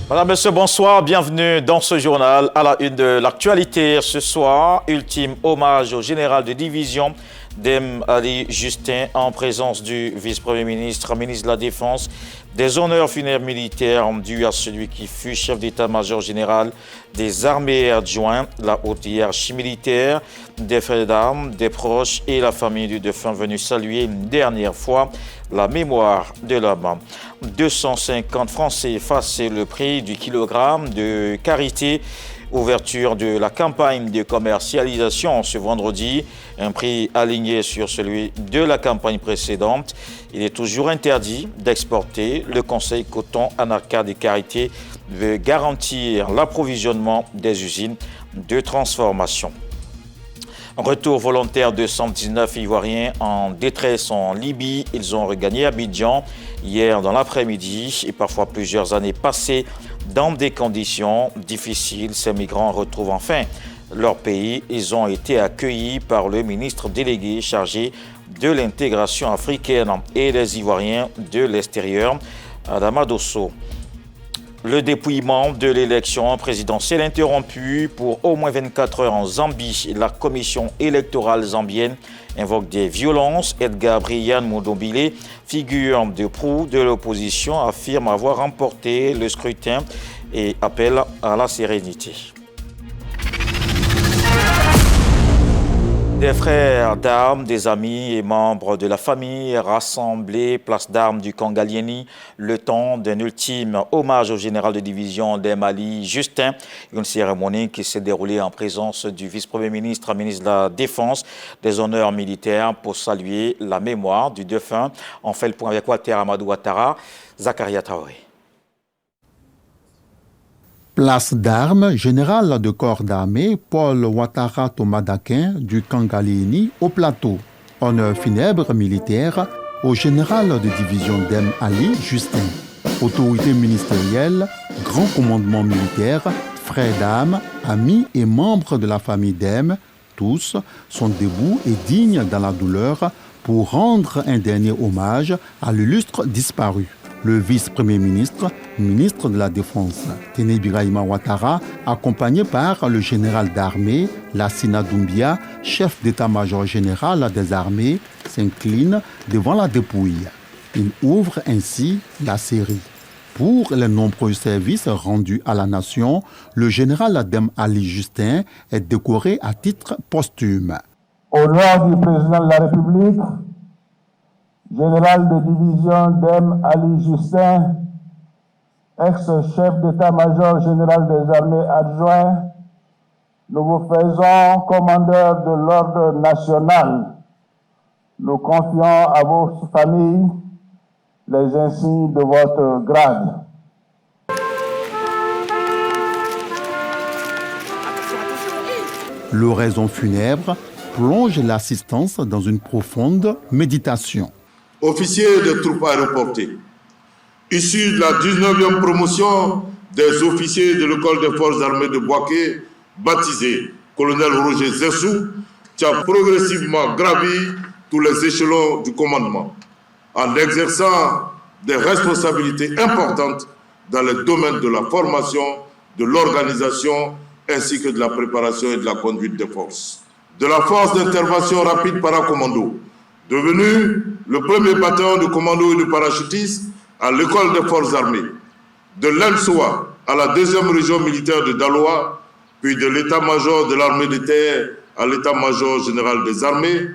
Madame, Monsieur, bonsoir. Bienvenue dans ce journal à la une de l'actualité. Ce soir, ultime hommage au général de division Dem Ali Justin en présence du vice-premier ministre, ministre de la Défense. Des honneurs funèbres militaires dus à celui qui fut chef d'état-major général des armées adjoints, la haute hiérarchie militaire, des frères d'armes, des proches et la famille du défunt venus saluer une dernière fois la mémoire de l'homme. 250 francs CFA, c'est le prix du kilogramme de karité. Ouverture de la campagne de commercialisation ce vendredi, un prix aligné sur celui de la campagne précédente. Il est toujours interdit d'exporter. Le Conseil coton Anarcade et Karité veut garantir l'approvisionnement des usines de transformation. Retour volontaire de 119 Ivoiriens en détresse en Libye. Ils ont regagné Abidjan hier dans l'après-midi et parfois plusieurs années passées dans des conditions difficiles. Ces migrants retrouvent enfin leur pays. Ils ont été accueillis par le ministre délégué chargé de l'intégration africaine et des Ivoiriens de l'extérieur, Adama Dosso. Le dépouillement de l'élection présidentielle interrompu pour au moins 24 heures en Zambie. La commission électorale zambienne invoque des violences. Edgar Brian Mondombile, figure de proue de l'opposition, affirme avoir remporté le scrutin et appelle à la sérénité. Des frères d'armes, des amis et membres de la famille rassemblés place d'armes du Kangalieni, le temps d'un ultime hommage au général de division Dem Ali Justin. Une cérémonie qui s'est déroulée en présence du vice-premier ministre, ministre de la Défense, des honneurs militaires pour saluer la mémoire du défunt. On fait le point avec Walter Amadou Ouattara, Zakaria Traoré. Place d'armes, général de corps d'armée Paul Ouattara Tomadakin du Kangalieni au plateau. Honneur funèbre militaire au général de division Dem Ali Justin. Autorité ministérielle, grand commandement militaire, frères d'armes, amis et membres de la famille Dem, tous sont debout et dignes dans la douleur pour rendre un dernier hommage à l'illustre disparu. Le vice-premier ministre, ministre de la Défense, Téné Birahima Ouattara, accompagné par le général d'armée, Lassina Doumbia, chef d'état-major général des armées, s'incline devant la dépouille. Il ouvre ainsi la série. Pour les nombreux services rendus à la nation, le général Dem Ali Justin est décoré à titre posthume. Au nom du président de la République, général de division Dem Ali Justin, ex-chef d'état-major général des armées adjoints, nous vous faisons commandeur de l'ordre national. Nous confions à vos familles les insignes de votre grade. L'oraison funèbre plonge l'assistance dans une profonde méditation. Officiers de troupes aéroportées, issus de la 19e promotion des officiers de l'école des forces armées de Bouaké, baptisé colonel Roger Zessou, qui a progressivement gravi tous les échelons du commandement, en exerçant des responsabilités importantes dans les domaines de la formation, de l'organisation, ainsi que de la préparation et de la conduite des forces. De la force d'intervention rapide paracommando, devenu le premier bataillon de commando et de parachutistes à l'école des forces armées, de l'ENSOA à la 2e région militaire de Daloa, puis de l'état-major de l'armée de terre à l'état-major général des armées,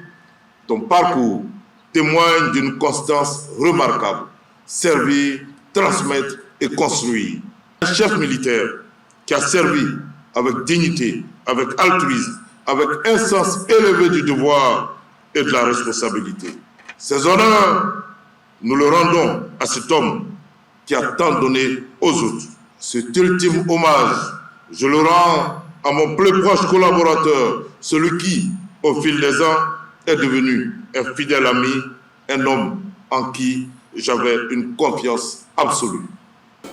ton parcours témoigne d'une constance remarquable. Servir, transmettre et construire. Un chef militaire qui a servi avec dignité, avec altruisme, avec un sens élevé du devoir et de la responsabilité. Ces honneurs, nous le rendons à cet homme qui a tant donné aux autres. Cet ultime hommage, je le rends à mon plus proche collaborateur, celui qui, au fil des ans, est devenu un fidèle ami, un homme en qui j'avais une confiance absolue.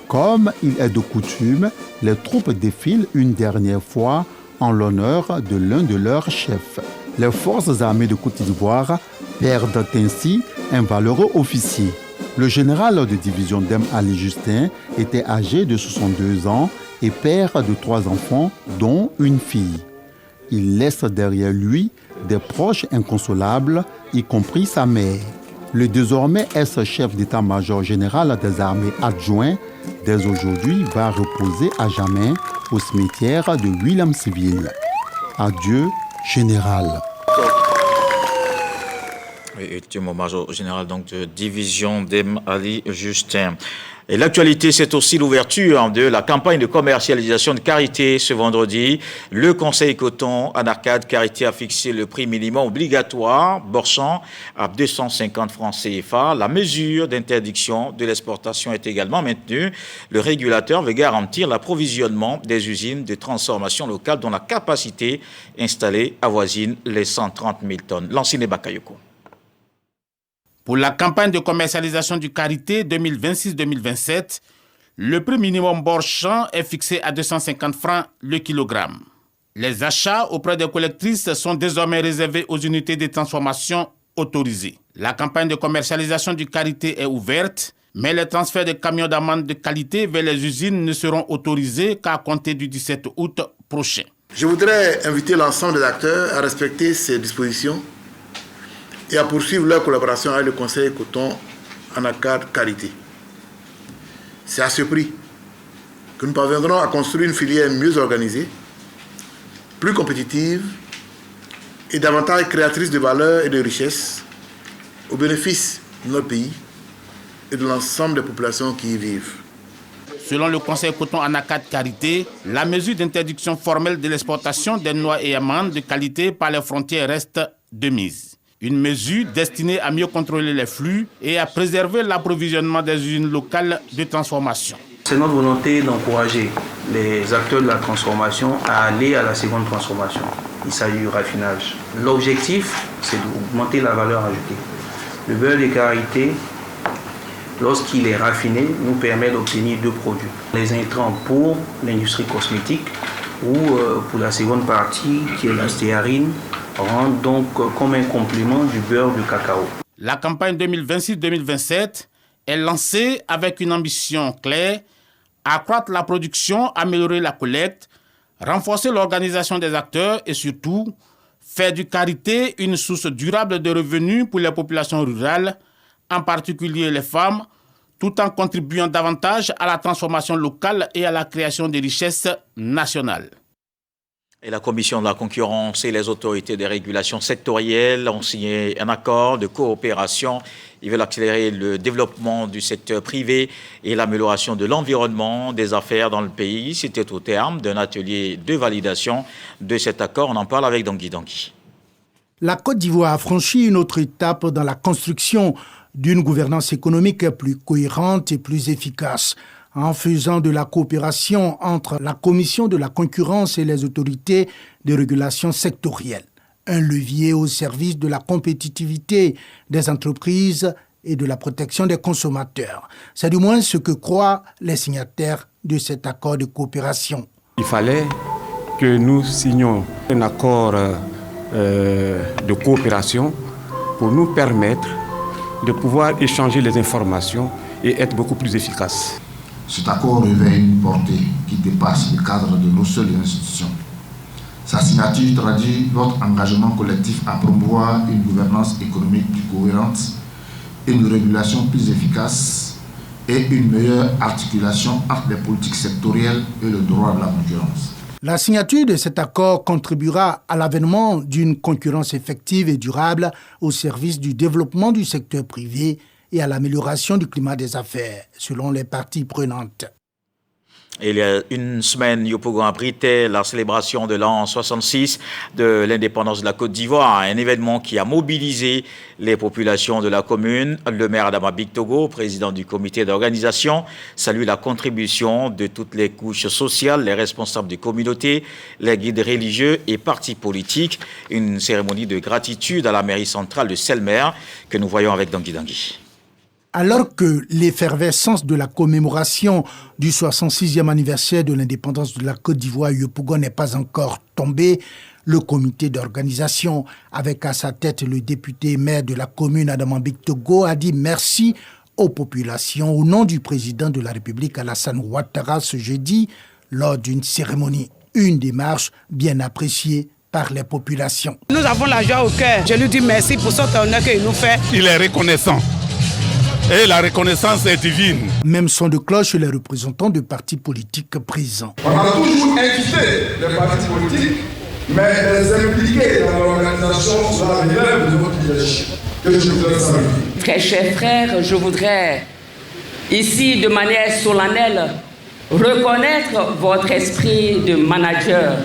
Comme il est de coutume, les troupes défilent une dernière fois en l'honneur de l'un de leurs chefs. Les forces armées de Côte d'Ivoire perdent ainsi un valeureux officier. Le général de division Dem Ali Justin était âgé de 62 ans et père de 3 enfants, dont une fille. Il laisse derrière lui des proches inconsolables, y compris sa mère. Le désormais ex-chef d'état-major général des armées adjoint, dès aujourd'hui, va reposer à jamais au cimetière de Williamsville. Adieu, général. Ultime hommage au général donc, de division Dem Ali Justin. Et l'actualité, c'est aussi l'ouverture de la campagne de commercialisation de karité ce vendredi. Le Conseil coton Anacad Karité a fixé le prix minimum obligatoire, Borchamp, à 250 francs CFA. La mesure d'interdiction de l'exportation est également maintenue. Le régulateur veut garantir l'approvisionnement des usines de transformation locale dont la capacité installée avoisine les 130 000 tonnes. Lancine Bakayoko. Pour la campagne de commercialisation du karité 2026-2027, le prix minimum Borchamp est fixé à 250 francs le kilogramme. Les achats auprès des collectrices sont désormais réservés aux unités de transformation autorisées. La campagne de commercialisation du karité est ouverte, mais les transferts de camions d'amande de qualité vers les usines ne seront autorisés qu'à compter du 17 août prochain. Je voudrais inviter l'ensemble des acteurs à respecter ces dispositions et à poursuivre leur collaboration avec le Conseil coton Anacad Karité. C'est à ce prix que nous parviendrons à construire une filière mieux organisée, plus compétitive et davantage créatrice de valeur et de richesse au bénéfice de notre pays et de l'ensemble des populations qui y vivent. Selon le Conseil coton Anacad Karité, la mesure d'interdiction formelle de l'exportation des noix et amandes de qualité par les frontières reste de mise. Une mesure destinée à mieux contrôler les flux et à préserver l'approvisionnement des usines locales de transformation. C'est notre volonté d'encourager les acteurs de la transformation à aller à la seconde transformation. Il s'agit du raffinage. L'objectif, c'est d'augmenter la valeur ajoutée. Le beurre de karité, lorsqu'il est raffiné, nous permet d'obtenir 2 produits. Les intrants pour l'industrie cosmétique ou pour la seconde partie qui est la stéarine, rend donc comme un complément du beurre de cacao. La campagne 2026-2027 est lancée avec une ambition claire, accroître la production, améliorer la collecte, renforcer l'organisation des acteurs et surtout faire du karité une source durable de revenus pour les populations rurales, en particulier les femmes, tout en contribuant davantage à la transformation locale et à la création de richesses nationales. Et la Commission de la concurrence et les autorités de régulation sectorielles ont signé un accord de coopération. Ils veulent accélérer le développement du secteur privé et l'amélioration de l'environnement des affaires dans le pays. C'était au terme d'un atelier de validation de cet accord. On en parle avec Dangui Dangui. La Côte d'Ivoire a franchi une autre étape dans la construction d'une gouvernance économique plus cohérente et plus efficace, en faisant de la coopération entre la Commission de la concurrence et les autorités de régulation sectorielle un levier au service de la compétitivité des entreprises et de la protection des consommateurs. C'est du moins ce que croient les signataires de cet accord de coopération. Il fallait que nous signions un accord de coopération pour nous permettre de pouvoir échanger les informations et être beaucoup plus efficaces. Cet accord revêt une portée qui dépasse le cadre de nos seules institutions. Sa signature traduit notre engagement collectif à promouvoir une gouvernance économique plus cohérente, une régulation plus efficace et une meilleure articulation entre les politiques sectorielles et le droit de la concurrence. La signature de cet accord contribuera à l'avènement d'une concurrence effective et durable au service du développement du secteur privé et à l'amélioration du climat des affaires, selon les parties prenantes. Il y a une semaine, Yopougon abritait la célébration de l'an 66 de l'indépendance de la Côte d'Ivoire, un événement qui a mobilisé les populations de la commune. Le maire Adama Bictogo, président du comité d'organisation, salue la contribution de toutes les couches sociales, les responsables des communautés, les guides religieux et partis politiques. Une cérémonie de gratitude à la mairie centrale de Selmer que nous voyons avec Dangui Dangui. Alors que l'effervescence de la commémoration du 66e anniversaire de l'indépendance de la Côte d'Ivoire Yopougon n'est pas encore tombée, le comité d'organisation, avec à sa tête le député maire de la commune Adama Bictogo, a dit merci aux populations au nom du président de la République Alassane Ouattara ce jeudi lors d'une cérémonie. Une démarche bien appréciée par les populations. Nous avons la joie au cœur. Je lui dis merci pour cet honneur qu'il nous fait. Il est reconnaissant. Et la reconnaissance est divine. Même son de cloche les représentants de partis politiques présents. On a toujours invité les partis politiques, mais les impliquer dans l'organisation sera l'élève de votre leadership que je voudrais saluer. Très chers frères, je voudrais ici de manière solennelle reconnaître votre esprit de manager,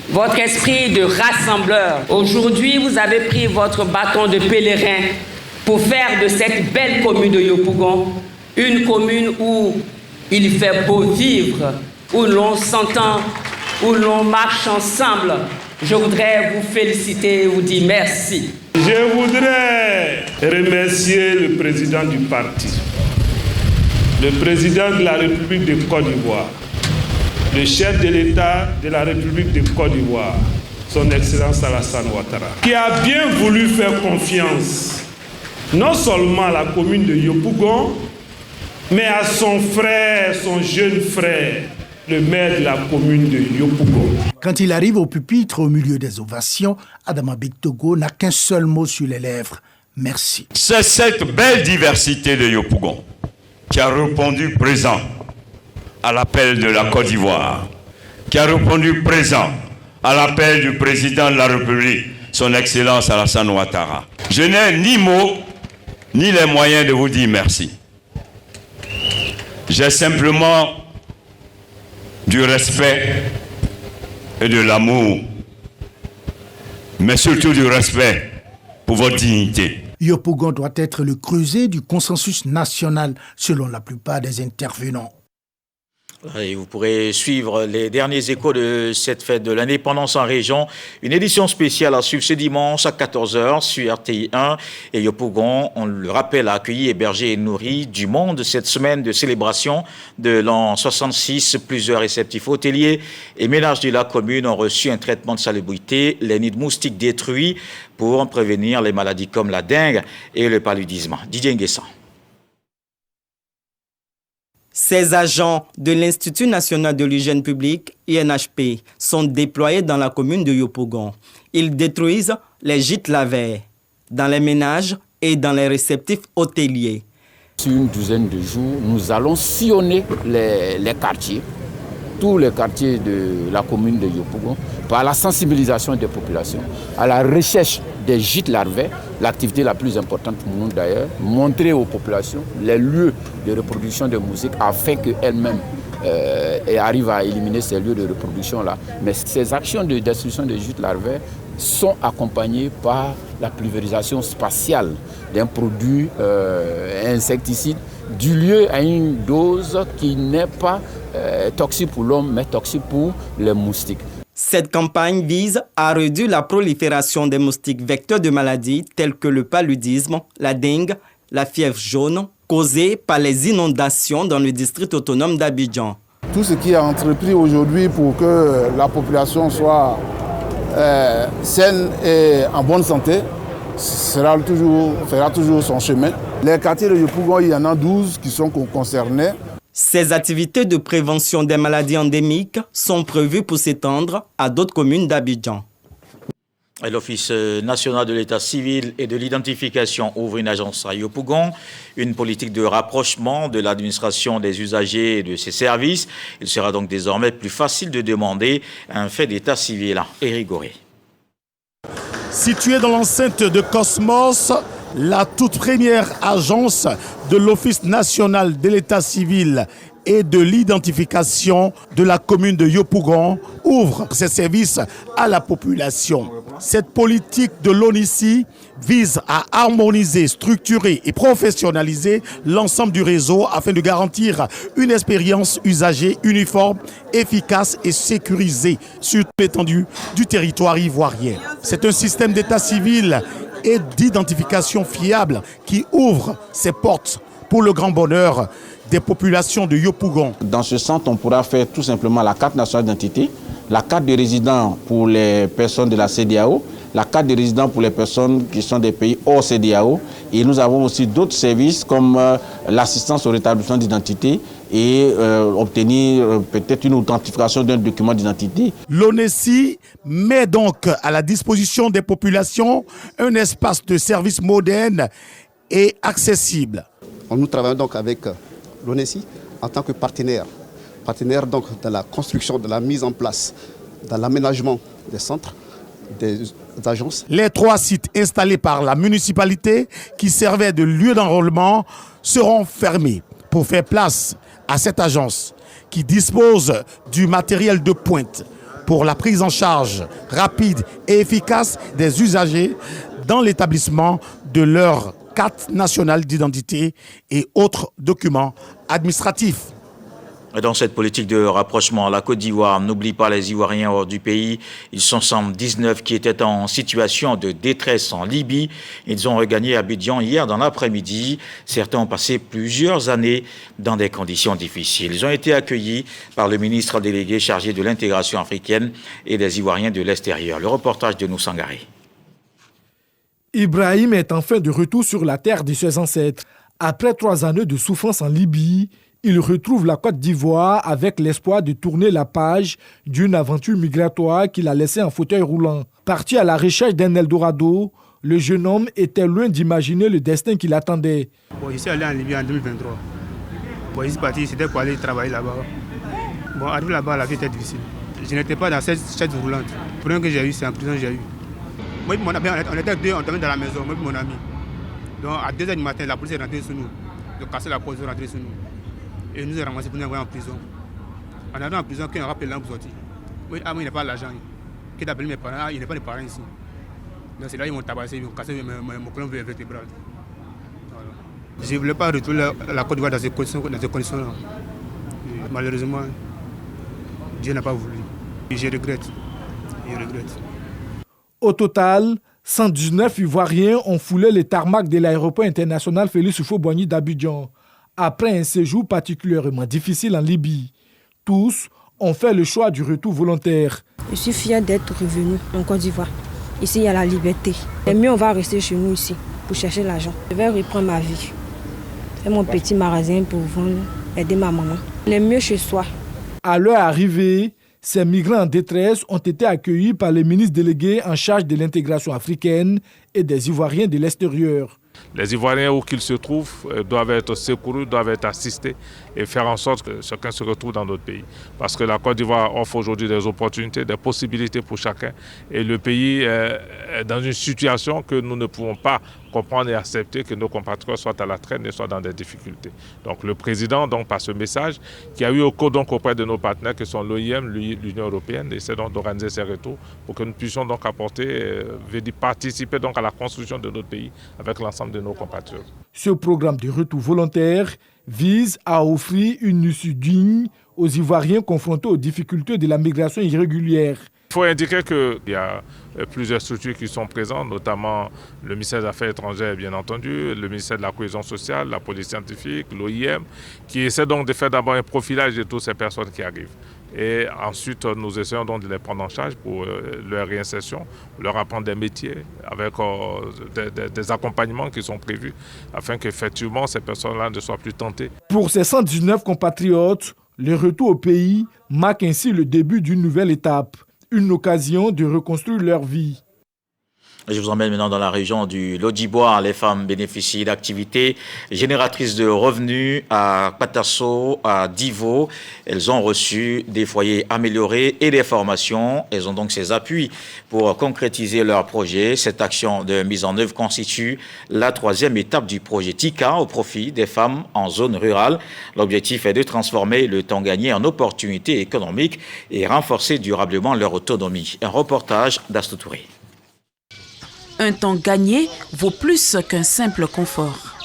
votre esprit de rassembleur. Aujourd'hui, vous avez pris votre bâton de pèlerin pour faire de cette belle commune de Yopougon une commune où il fait beau vivre, où l'on s'entend, où l'on marche ensemble. Je voudrais vous féliciter et vous dire merci. Je voudrais remercier le président du parti, le président de la République de Côte d'Ivoire, le chef de l'État de la République de Côte d'Ivoire, son Excellence Alassane Ouattara, qui a bien voulu faire confiance non seulement à la commune de Yopougon, mais à son frère, son jeune frère, le maire de la commune de Yopougon. Quand il arrive au pupitre au milieu des ovations, Adama Bektogo n'a qu'un seul mot sur les lèvres. Merci. C'est cette belle diversité de Yopougon qui a répondu présent à l'appel de la Côte d'Ivoire, qui a répondu présent à l'appel du président de la République, son Excellence Alassane Ouattara. Je n'ai ni mots, ni les moyens de vous dire merci. J'ai simplement du respect et de l'amour, mais surtout du respect pour votre dignité. Yopougon doit être le creuset du consensus national, selon la plupart des intervenants. Et vous pourrez suivre les derniers échos de cette fête de l'indépendance en région. Une édition spéciale à suivre ce dimanche à 14h sur RTI 1. Et Yopougon, on le rappelle, a accueilli, hébergé et nourri du monde cette semaine de célébration de l'an 66. Plusieurs réceptifs hôteliers et ménages de la commune ont reçu un traitement de salubrité, les nids de moustiques détruits pour prévenir les maladies comme la dengue et le paludisme. Didier Nguessan. Ces agents de l'Institut national de l'hygiène publique, INHP, sont déployés dans la commune de Yopougon. Ils détruisent les gîtes lavaires dans les ménages et dans les réceptifs hôteliers. Sur une douzaine de jours, nous allons sillonner les quartiers, tous les quartiers de la commune de Yopougon, par la sensibilisation des populations, à la recherche des gîtes larvaires, l'activité la plus importante pour nous d'ailleurs, montrer aux populations les lieux de reproduction de moustiques afin qu'elles-mêmes arrivent à éliminer ces lieux de reproduction-là. Mais ces actions de destruction des gîtes larvaires sont accompagnées par la pulvérisation spatiale d'un produit insecticide du lieu à une dose qui n'est pas toxique pour l'homme, mais toxique pour les moustiques. Cette campagne vise à réduire la prolifération des moustiques vecteurs de maladies telles que le paludisme, la dengue, la fièvre jaune, causée par les inondations dans le district autonome d'Abidjan. Tout ce qui est entrepris aujourd'hui pour que la population soit saine et en bonne santé fera toujours son chemin. Les quartiers de Yopougon, il y en a 12 qui sont concernés. Ces activités de prévention des maladies endémiques sont prévues pour s'étendre à d'autres communes d'Abidjan. L'Office national de l'état civil et de l'identification ouvre une agence à Yopougon, une politique de rapprochement de l'administration des usagers et de ses services. Il sera donc désormais plus facile de demander un fait d'état civil. Éric Goré. Située dans l'enceinte de Cosmos, la toute première agence de l'Office national de l'état civil et de l'identification de la commune de Yopougon ouvre ses services à la population. Cette politique de l'ONICI vise à harmoniser, structurer et professionnaliser l'ensemble du réseau afin de garantir une expérience usagée uniforme, efficace et sécurisée sur toute l'étendue du territoire ivoirien. C'est un système d'état civil et d'identification fiable qui ouvre ses portes pour le grand bonheur des populations de Yopougon. Dans ce centre, on pourra faire tout simplement la carte nationale d'identité, la carte de résident pour les personnes de la CEDEAO, la carte de résident pour les personnes qui sont des pays hors CEDEAO. Et nous avons aussi d'autres services comme l'assistance au rétablissement d'identité et obtenir peut-être une authentification d'un document d'identité. L'ONESI met donc à la disposition des populations un espace de services moderne et accessible. Nous travaillons donc avec l'ONESI en tant que partenaire donc dans la construction, de la mise en place, dans l'aménagement des centres, des agences. Les 3 sites installés par la municipalité qui servaient de lieu d'enrôlement seront fermés pour faire place à cette agence qui dispose du matériel de pointe pour la prise en charge rapide et efficace des usagers dans l'établissement de leur carte nationale d'identité et autres documents administratifs. Dans cette politique de rapprochement, la Côte d'Ivoire n'oublie pas les Ivoiriens hors du pays. Ils sont 119 qui étaient en situation de détresse en Libye. Ils ont regagné Abidjan hier dans l'après-midi. Certains ont passé plusieurs années dans des conditions difficiles. Ils ont été accueillis par le ministre délégué chargé de l'intégration africaine et des Ivoiriens de l'extérieur. Le reportage de Noussangari. Ibrahim est enfin de retour sur la terre de ses ancêtres. Après 3 années de souffrance en Libye, il retrouve la Côte d'Ivoire avec l'espoir de tourner la page d'une aventure migratoire qu'il a laissée en fauteuil roulant. Parti à la recherche d'un Eldorado, le jeune homme était loin d'imaginer le destin qui l'attendait. Je suis allé en Libye en 2023. Je suis parti, c'était pour aller travailler là-bas. Arrivé là-bas, la vie était difficile. Je n'étais pas dans cette chaise roulante. Le problème que j'ai eu, c'est en prison que j'ai eu. Moi et mon ami, on était deux, on dormait dans la maison, moi et mon ami. Donc à 2h du matin, la police est rentrée sur nous. Ils ont cassé la porte, ils sont rentrés sur nous. Et nous avons ramassé pour nous envoyer en prison. En allant en prison, quand on rappelle là pour sortir. Moi, il n'a pas l'argent. Quand il a appelé mes parents, il n'y a pas de parents ici. Donc c'est là qu'ils m'ont tabassé, ils ont cassé mon colonne vertébrale. Voilà. Je ne voulais pas retourner la Côte d'Ivoire dans ces conditions-là. Malheureusement, Dieu n'a pas voulu. Et je regrette. Au total, 119 Ivoiriens ont foulé les tarmacs de l'aéroport international Félix Houphouët-Boigny d'Abidjan. Après un séjour particulièrement difficile en Libye, tous ont fait le choix du retour volontaire. Je suis fière d'être revenu en Côte d'Ivoire. Ici, il y a la liberté. Et mieux, on va rester chez nous ici pour chercher l'argent. Je vais reprendre ma vie. Faire mon petit magasin pour vendre, aider ma maman. On est mieux chez soi. À leur arrivée, ces migrants en détresse ont été accueillis par les ministres délégués en charge de l'intégration africaine et des Ivoiriens de l'extérieur. Les Ivoiriens, où qu'ils se trouvent, doivent être secourus, doivent être assistés et faire en sorte que chacun se retrouve dans notre pays. Parce que la Côte d'Ivoire offre aujourd'hui des opportunités, des possibilités pour chacun. Et le pays est dans une situation que nous ne pouvons pas comprendre et accepter que nos compatriotes soient à la traîne et soient dans des difficultés. Donc le président, par ce message, qui a eu au cours auprès de nos partenaires qui sont l'OIM, l'Union européenne, essaie donc d'organiser ces retours pour que nous puissions donc apporter, participer donc à la construction de notre pays avec l'ensemble de nos compatriotes. Ce programme de retour volontaire vise à offrir une issue digne aux Ivoiriens confrontés aux difficultés de la migration irrégulière. Il faut indiquer qu'il y a plusieurs structures qui sont présentes, notamment le ministère des Affaires étrangères, bien entendu, le ministère de la Cohésion sociale, la police scientifique, l'OIM, qui essaient donc de faire d'abord un profilage de toutes ces personnes qui arrivent. Et ensuite, nous essayons donc de les prendre en charge pour leur réinsertion, leur apprendre des métiers, avec des accompagnements qui sont prévus, afin qu'effectivement ces personnes-là ne soient plus tentées. Pour ces 119 compatriotes, le retour au pays marque ainsi le début d'une nouvelle étape. Une occasion de reconstruire leur vie. Je vous emmène maintenant dans la région du Lodjibois. Les femmes bénéficient d'activités génératrices de revenus à Patasso, à Divo. Elles ont reçu des foyers améliorés et des formations. Elles ont donc ces appuis pour concrétiser leurs projets. Cette action de mise en œuvre constitue la 3e étape du projet TICA au profit des femmes en zone rurale. L'objectif est de transformer le temps gagné en opportunités économiques et renforcer durablement leur autonomie. Un reportage d'Astou Touré. Un temps gagné vaut plus qu'un simple confort.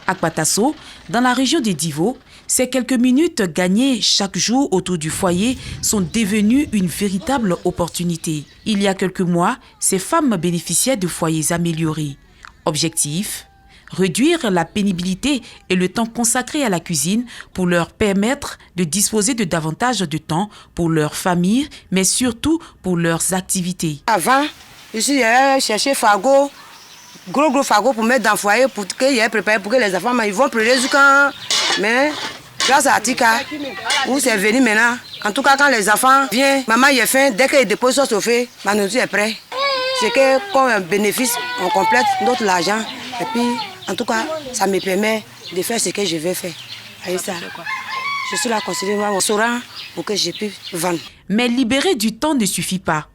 À Patasso, dans la région de Divo, ces quelques minutes gagnées chaque jour autour du foyer sont devenues une véritable opportunité. Il y a quelques mois, ces femmes bénéficiaient de foyers améliorés. Objectif : réduire la pénibilité et le temps consacré à la cuisine pour leur permettre de disposer de davantage de temps pour leur famille, mais surtout pour leurs activités. Avant, Ici, j'ai cherché fagot, gros fagot pour mettre dans le foyer, pour que j'ai préparé pour que les enfants ils vont pleurer jusqu'à. Mais grâce à Tika, où c'est venu maintenant. En tout cas, quand les enfants viennent, maman il est faim, dès qu'ils déposent son chauffé, ma nourriture est prête. C'est que comme un bénéfice, on complète notre argent. Et puis, en tout cas, ça me permet de faire ce que je veux faire. Avec ça, je suis là considéré mon saurant pour que je puisse vendre. Mais libérer du temps ne suffit pas.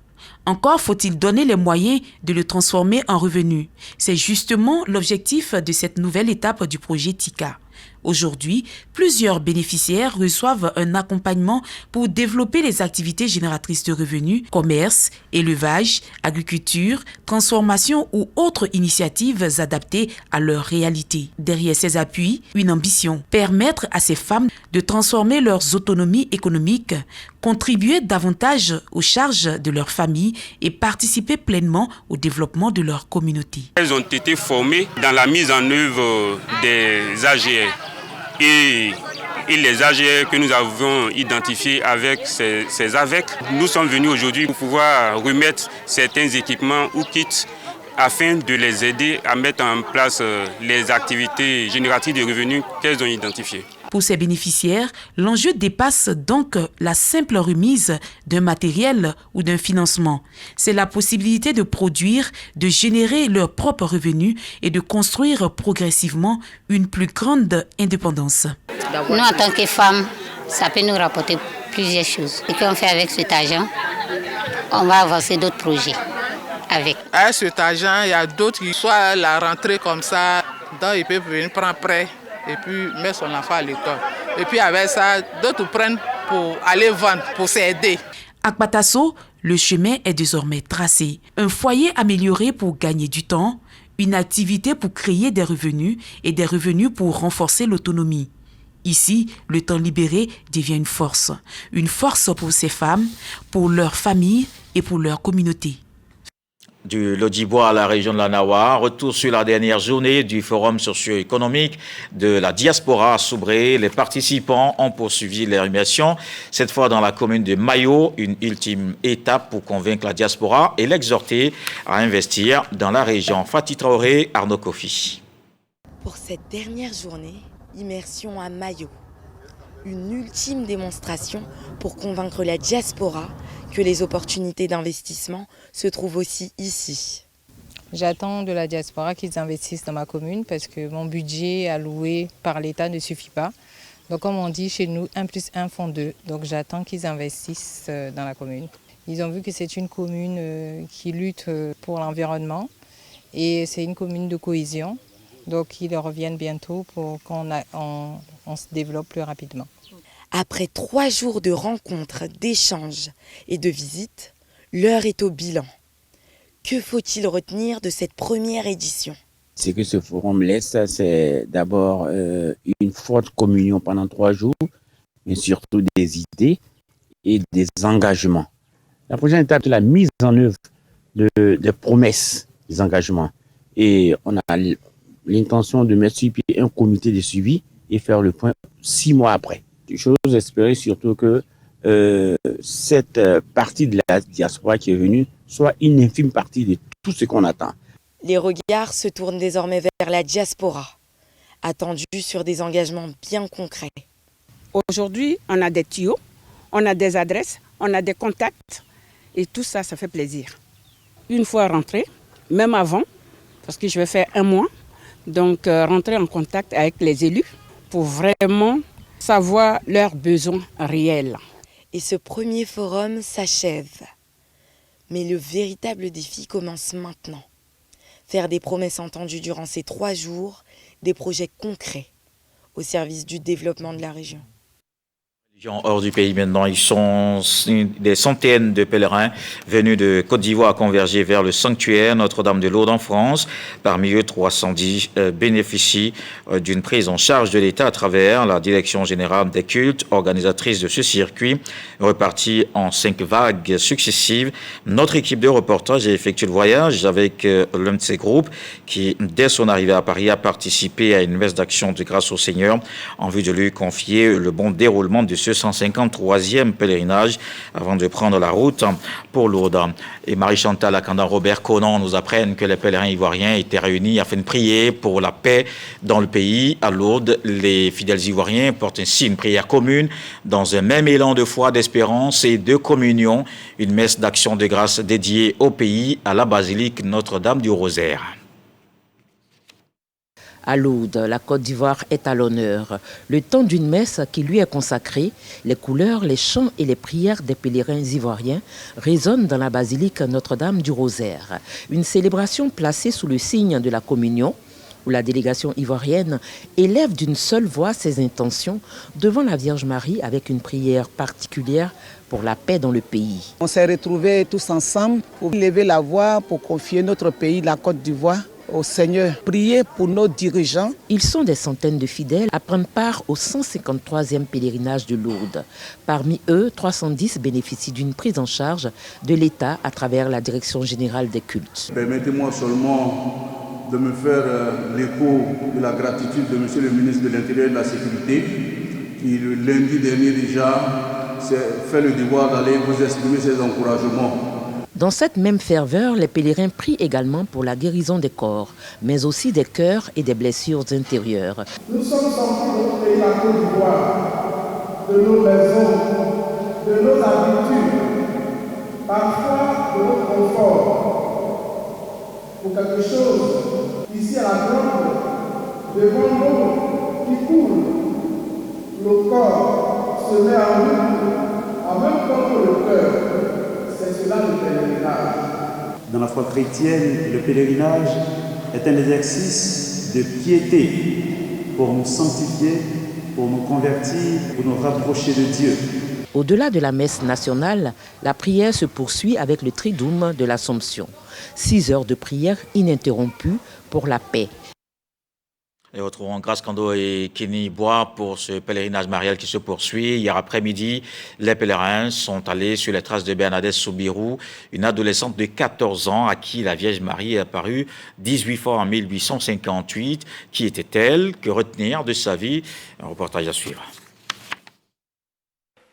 Encore faut-il donner les moyens de le transformer en revenu. C'est justement l'objectif de cette nouvelle étape du projet Tika. Aujourd'hui, plusieurs bénéficiaires reçoivent un accompagnement pour développer les activités génératrices de revenus, commerce, élevage, agriculture, transformation ou autres initiatives adaptées à leur réalité. Derrière ces appuis, une ambition, permettre à ces femmes de transformer leurs autonomies économiques, contribuer davantage aux charges de leur famille et participer pleinement au développement de leur communauté. Elles ont été formées dans la mise en œuvre des AGR. Et les AGR que nous avons identifiés avec ces AVEC, nous sommes venus aujourd'hui pour pouvoir remettre certains équipements ou kits afin de les aider à mettre en place les activités génératrices de revenus qu'elles ont identifiées. Pour ces bénéficiaires, l'enjeu dépasse donc la simple remise d'un matériel ou d'un financement. C'est la possibilité de produire, de générer leurs propres revenus et de construire progressivement une plus grande indépendance. Nous, en tant que femmes, ça peut nous rapporter plusieurs choses. Ce qu'on fait avec cet argent, on va avancer d'autres projets avec. Avec cet argent, il y a d'autres qui soit la rentrée comme ça, donc ils peuvent venir prendre prêt et puis mettre son enfant à l'école. Et puis avec ça, d'autres prennent pour aller vendre, pour s'aider. À Akpatasso, le chemin est désormais tracé. Un foyer amélioré pour gagner du temps, une activité pour créer des revenus et des revenus pour renforcer l'autonomie. Ici, le temps libéré devient une force pour ces femmes, pour leurs familles et pour leur communauté. Du Lodibois à la région de la Nawa, retour sur la dernière journée du forum socio-économique de la diaspora à Soubré. Les participants ont poursuivi leur immersion, cette fois dans la commune de Mayo, une ultime étape pour convaincre la diaspora et l'exhorter à investir dans la région. Fatih Traoré, Arnaud Kofi. Pour cette dernière journée, immersion à Mayo, une ultime démonstration pour convaincre la diaspora que les opportunités d'investissement se trouvent aussi ici. J'attends de la diaspora qu'ils investissent dans ma commune parce que mon budget alloué par l'État ne suffit pas. Donc comme on dit chez nous, 1 + 1 font 2. Donc j'attends qu'ils investissent dans la commune. Ils ont vu que c'est une commune qui lutte pour l'environnement et c'est une commune de cohésion. Donc ils reviennent bientôt pour qu'on se développe plus rapidement. Après 3 jours de rencontres, d'échanges et de visites, l'heure est au bilan. Que faut-il retenir de cette première édition ? Ce que ce forum laisse, c'est d'abord une forte communion pendant 3 jours, mais surtout des idées et des engagements. La prochaine étape, c'est la mise en œuvre des promesses, des engagements. Et on a l'intention de mettre sur pied un comité de suivi et faire le point 6 mois après. J'ose espérer surtout que cette partie de la diaspora qui est venue soit une infime partie de tout ce qu'on attend. Les regards se tournent désormais vers la diaspora, attendus sur des engagements bien concrets. Aujourd'hui, on a des tuyaux, on a des adresses, on a des contacts et tout ça, ça fait plaisir. Une fois rentré, même avant, parce que je vais faire 1 mois, donc rentrer en contact avec les élus pour vraiment savoir leurs besoins réels. Et ce premier forum s'achève. Mais le véritable défi commence maintenant. Faire des promesses entendues durant ces 3 jours, des projets concrets au service du développement de la région. Hors du pays maintenant, ils sont des centaines de pèlerins venus de Côte d'Ivoire converger vers le sanctuaire Notre-Dame de Lourdes en France. Parmi eux, 310 bénéficient d'une prise en charge de l'État à travers la Direction générale des cultes, organisatrice de ce circuit, reparti en 5 vagues successives. Notre équipe de reportage a effectué le voyage avec l'un de ces groupes qui, dès son arrivée à Paris, a participé à une messe d'action de grâce au Seigneur en vue de lui confier le bon déroulement de ce 153e pèlerinage avant de prendre la route pour Lourdes. Et Marie-Chantal Akandan, Robert Conan nous apprennent que les pèlerins ivoiriens étaient réunis afin de prier pour la paix dans le pays. À Lourdes, les fidèles ivoiriens portent ainsi une prière commune dans un même élan de foi, d'espérance et de communion. Une messe d'action de grâce dédiée au pays à la basilique Notre-Dame du Rosaire. À Lourdes, la Côte d'Ivoire est à l'honneur. Le temps d'une messe qui lui est consacrée, les couleurs, les chants et les prières des pèlerins ivoiriens résonnent dans la basilique Notre-Dame du Rosaire. Une célébration placée sous le signe de la communion, où la délégation ivoirienne élève d'une seule voix ses intentions devant la Vierge Marie avec une prière particulière pour la paix dans le pays. On s'est retrouvés tous ensemble pour lever la voix, pour confier notre pays, la Côte d'Ivoire, au Seigneur. Prier pour nos dirigeants. Ils sont des centaines de fidèles à prendre part au 153e pèlerinage de Lourdes. Parmi eux, 310 bénéficient d'une prise en charge de l'État à travers la Direction générale des cultes. Permettez-moi seulement de me faire l'écho de la gratitude de Monsieur le ministre de l'Intérieur et de la Sécurité, qui le lundi dernier déjà s'est fait le devoir d'aller vous exprimer ses encouragements. Dans cette même ferveur, les pèlerins prient également pour la guérison des corps, mais aussi des cœurs et des blessures intérieures. Nous sommes sortis de notre pays, la Côte d'Ivoire, de nos maisons, de nos habitudes, parfois de notre confort, pour quelque chose ici à la grande, devant l'eau qui coule. Le corps se met en route, en même temps que le cœur. C'est cela le pèlerinage. Dans la foi chrétienne, le pèlerinage est un exercice de piété pour nous sanctifier, pour nous convertir, pour nous rapprocher de Dieu. Au-delà de la messe nationale, la prière se poursuit avec le Triduum de l'Assomption. 6 heures de prière ininterrompues pour la paix. Et retrouvons Grace Kando et Kenny Bois pour ce pèlerinage marial qui se poursuit. Hier après-midi, les pèlerins sont allés sur les traces de Bernadette Soubirou, une adolescente de 14 ans à qui la Vierge Marie est apparue 18 fois en 1858. Qui était-elle? Que retenir de sa vie? Un reportage à suivre.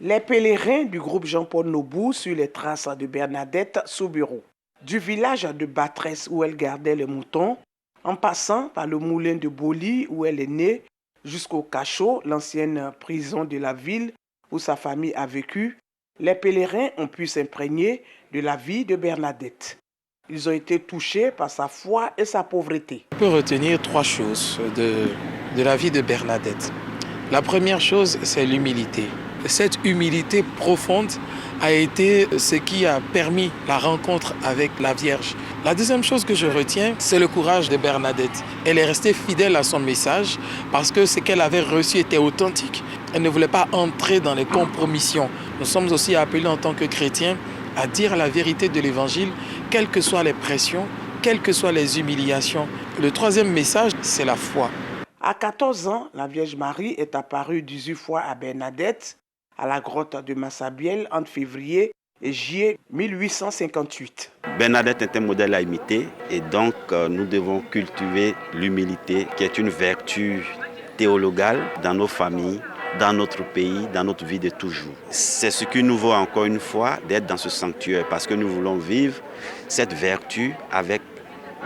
Les pèlerins du groupe Jean-Paul Nobou sur les traces de Bernadette Soubirou. Du village de Batresse où elle gardait les moutons, en passant par le moulin de Boli où elle est née, jusqu'au cachot, l'ancienne prison de la ville où sa famille a vécu, les pèlerins ont pu s'imprégner de la vie de Bernadette. Ils ont été touchés par sa foi et sa pauvreté. On peut retenir 3 choses de la vie de Bernadette. La première chose, c'est l'humilité. Cette humilité profonde a été ce qui a permis la rencontre avec la Vierge. La deuxième chose que je retiens, c'est le courage de Bernadette. Elle est restée fidèle à son message parce que ce qu'elle avait reçu était authentique. Elle ne voulait pas entrer dans les compromissions. Nous sommes aussi appelés en tant que chrétiens à dire la vérité de l'Évangile, quelles que soient les pressions, quelles que soient les humiliations. Le troisième message, c'est la foi. À 14 ans, la Vierge Marie est apparue 18 fois à Bernadette, à la grotte de Massabielle entre février et juillet 1858. Bernadette est un modèle à imiter et donc nous devons cultiver l'humilité qui est une vertu théologale dans nos familles, dans notre pays, dans notre vie de toujours. C'est ce qui nous vaut encore une fois d'être dans ce sanctuaire parce que nous voulons vivre cette vertu avec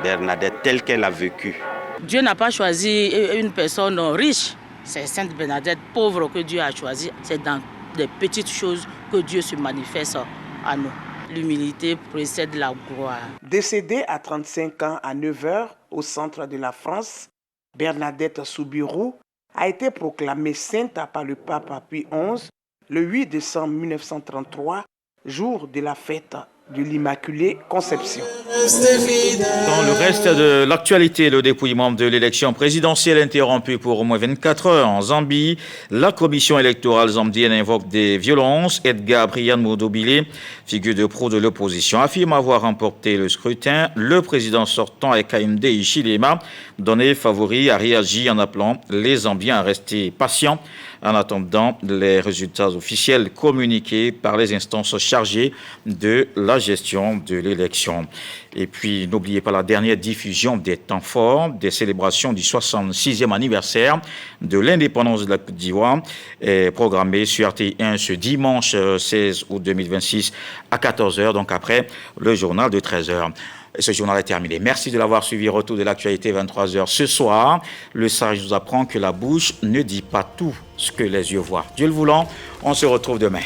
Bernadette telle qu'elle a vécu. Dieu n'a pas choisi une personne riche, c'est Sainte Bernadette pauvre que Dieu a choisi. C'est dans des petites choses que Dieu se manifeste à nous. L'humilité précède la gloire. Décédée à 35 ans à 9h au centre de la France, Bernadette Soubirou a été proclamée sainte par le pape Pie XI le 8 décembre 1933, jour de la fête de l'Immaculée Conception. Dans le reste de l'actualité, le dépouillement de l'élection présidentielle interrompue pour au moins 24 heures en Zambie. La commission électorale zambienne invoque des violences. Edgar Brian Moudobile, figure de proue de l'opposition, affirme avoir remporté le scrutin. Le président sortant Hakainde Hichilema, donné favori, a réagi en appelant les Zambiens à rester patients en attendant les résultats officiels communiqués par les instances chargées de la gestion de l'élection. Et puis, n'oubliez pas la dernière diffusion des temps forts des célébrations du 66e anniversaire de l'indépendance de la Côte d'Ivoire est programmée sur RTI1 ce dimanche 16 août 2026 à 14h, donc après le journal de 13h. Ce journal est terminé. Merci de l'avoir suivi. Retour de l'actualité 23h ce soir. Le sage nous apprend que la bouche ne dit pas tout ce que les yeux voient. Dieu le voulant, on se retrouve demain.